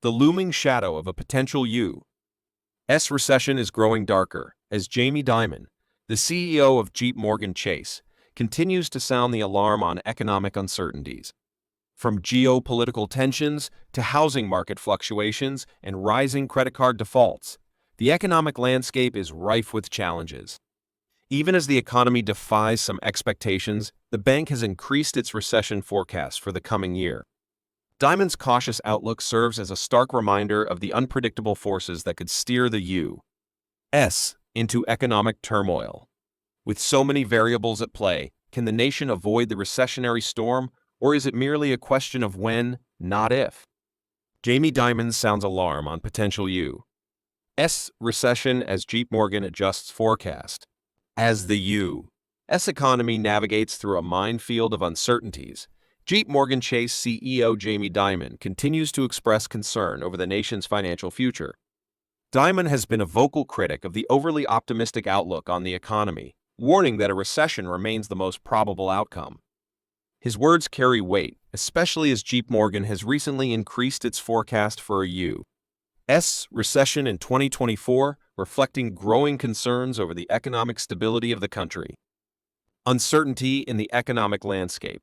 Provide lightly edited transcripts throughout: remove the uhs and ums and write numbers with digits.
The looming shadow of a potential U.S. recession is growing darker as Jamie Dimon, the CEO of JPMorgan Chase, continues to sound the alarm on economic uncertainties. From geopolitical tensions to housing market fluctuations and rising credit card defaults, the economic landscape is rife with challenges. Even as the economy defies some expectations, the bank has increased its recession forecast for the coming year. Dimon's cautious outlook serves as a stark reminder of the unpredictable forces that could steer the U.S. into economic turmoil. With so many variables at play, can the nation avoid the recessionary storm, or is it merely a question of when, not if? Jamie Dimon sounds alarm on potential U.S. recession as JPMorgan adjusts forecast. As the U.S. economy navigates through a minefield of uncertainties, JPMorgan Chase CEO Jamie Dimon continues to express concern over the nation's financial future. Dimon has been a vocal critic of the overly optimistic outlook on the economy, warning that a recession remains the most probable outcome. His words carry weight, especially as JPMorgan has recently increased its forecast for a U.S. recession in 2024, reflecting growing concerns over the economic stability of the country. Uncertainty in the economic landscape.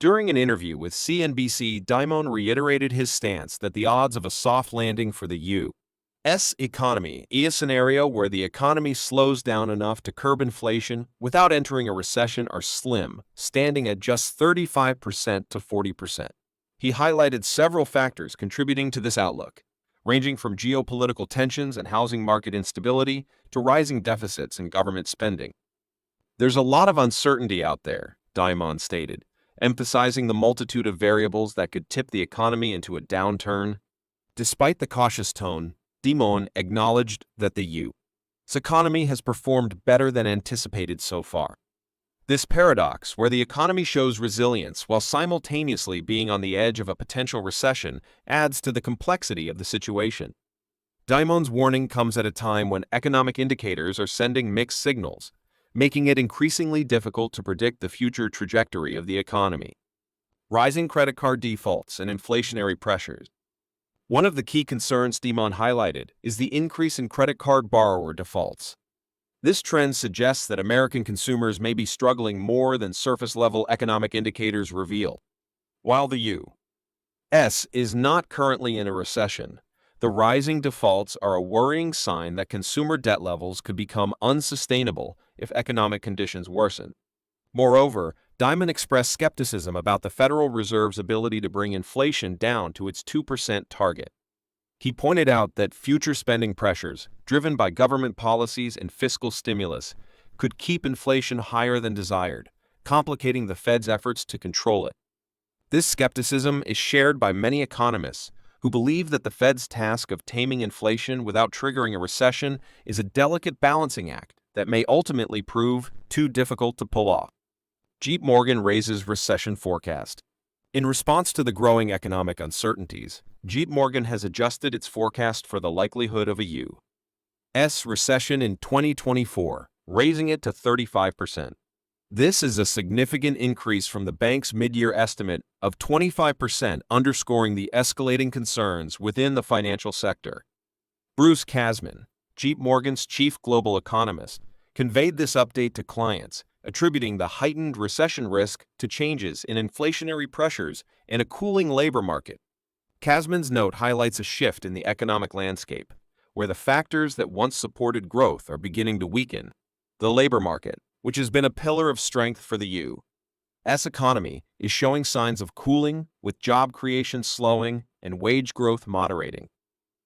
During an interview with CNBC, Dimon reiterated his stance that the odds of a soft landing for the U.S. economy, a scenario where the economy slows down enough to curb inflation without entering a recession, are slim, standing at just 35% to 40%. He highlighted several factors contributing to this outlook, ranging from geopolitical tensions and housing market instability to rising deficits and government spending. "There's a lot of uncertainty out there," Dimon stated, emphasizing the multitude of variables that could tip the economy into a downturn. Despite the cautious tone, Dimon acknowledged that the U.S. economy has performed better than anticipated so far. This paradox, where the economy shows resilience while simultaneously being on the edge of a potential recession, adds to the complexity of the situation. Dimon's warning comes at a time when economic indicators are sending mixed signals, making it increasingly difficult to predict the future trajectory of the economy. Rising credit card defaults and inflationary pressures. One of the key concerns Dimon highlighted is the increase in credit card borrower defaults. This trend suggests that American consumers may be struggling more than surface-level economic indicators reveal. While the U.S. is not currently in a recession, the rising defaults are a worrying sign that consumer debt levels could become unsustainable if economic conditions worsen. Moreover, Dimon expressed skepticism about the Federal Reserve's ability to bring inflation down to its 2% target. He pointed out that future spending pressures, driven by government policies and fiscal stimulus, could keep inflation higher than desired, complicating the Fed's efforts to control it. This skepticism is shared by many economists who believe that the Fed's task of taming inflation without triggering a recession is a delicate balancing act that may ultimately prove too difficult to pull off. JPMorgan raises recession forecast. In response to the growing economic uncertainties, JPMorgan has adjusted its forecast for the likelihood of a U.S. recession in 2024, raising it to 35%. This is a significant increase from the bank's mid-year estimate of 25%, underscoring the escalating concerns within the financial sector. Bruce Kasman, JPMorgan's chief global economist, conveyed this update to clients, attributing the heightened recession risk to changes in inflationary pressures and a cooling labor market. Kasman's note highlights a shift in the economic landscape, where the factors that once supported growth are beginning to weaken. The labor market, which has been a pillar of strength for the U.S. economy, is showing signs of cooling, with job creation slowing and wage growth moderating.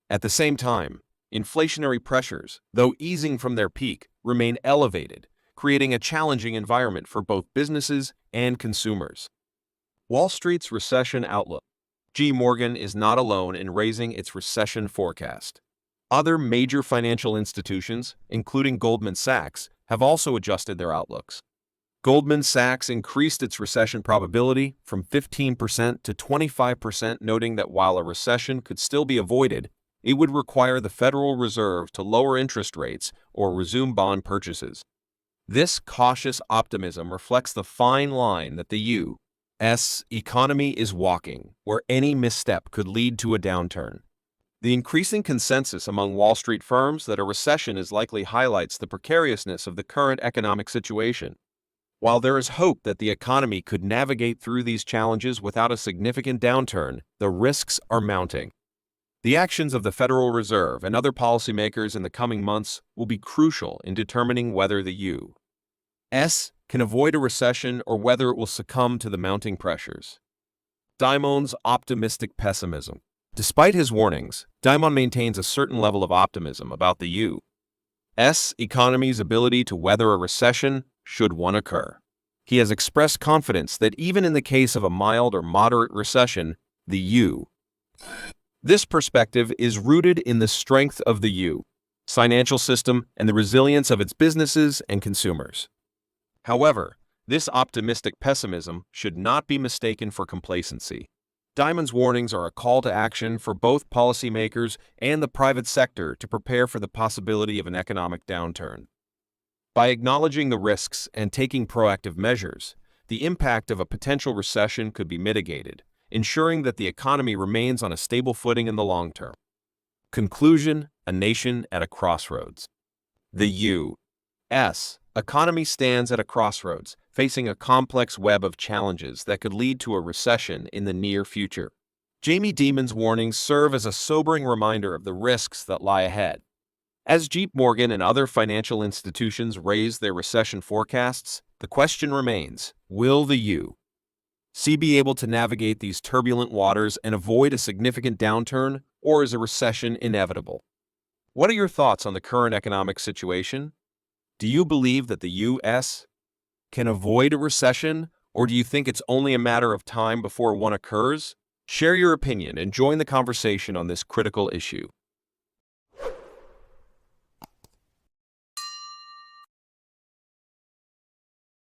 At the same time, inflationary pressures, though easing from their peak, remain elevated, creating a challenging environment for both businesses and consumers. Wall Street's recession outlook. JPMorgan is not alone in raising its recession forecast. Other major financial institutions, including Goldman Sachs, have also adjusted their outlooks. Goldman Sachs increased its recession probability from 15% to 25%, noting that while a recession could still be avoided, it would require the Federal Reserve to lower interest rates or resume bond purchases. This cautious optimism reflects the fine line that the U.S. economy is walking, where any misstep could lead to a downturn. The increasing consensus among Wall Street firms that a recession is likely highlights the precariousness of the current economic situation. While there is hope that the economy could navigate through these challenges without a significant downturn, the risks are mounting. The actions of the Federal Reserve and other policymakers in the coming months will be crucial in determining whether the U.S. can avoid a recession or whether it will succumb to the mounting pressures. Dimon's optimistic pessimism. Despite his warnings, Dimon maintains a certain level of optimism about the U.S. economy's ability to weather a recession should one occur. He has expressed confidence that even in the case of a mild or moderate recession, the U.S. This perspective is rooted in the strength of the U.S. financial system and the resilience of its businesses and consumers. However, this optimistic pessimism should not be mistaken for complacency. Dimon's warnings are a call to action for both policymakers and the private sector to prepare for the possibility of an economic downturn. By acknowledging the risks and taking proactive measures, the impact of a potential recession could be mitigated, ensuring that the economy remains on a stable footing in the long term. Conclusion: a nation at a crossroads. The U.S. economy stands at a crossroads, facing a complex web of challenges that could lead to a recession in the near future. Jamie Dimon's warnings serve as a sobering reminder of the risks that lie ahead. As JPMorgan and other financial institutions raise their recession forecasts, the question remains, will the U.S. be able to navigate these turbulent waters and avoid a significant downturn, or is a recession inevitable? What are your thoughts on the current economic situation? Do you believe that the U.S. can avoid a recession, or do you think it's only a matter of time before one occurs? Share your opinion and join the conversation on this critical issue.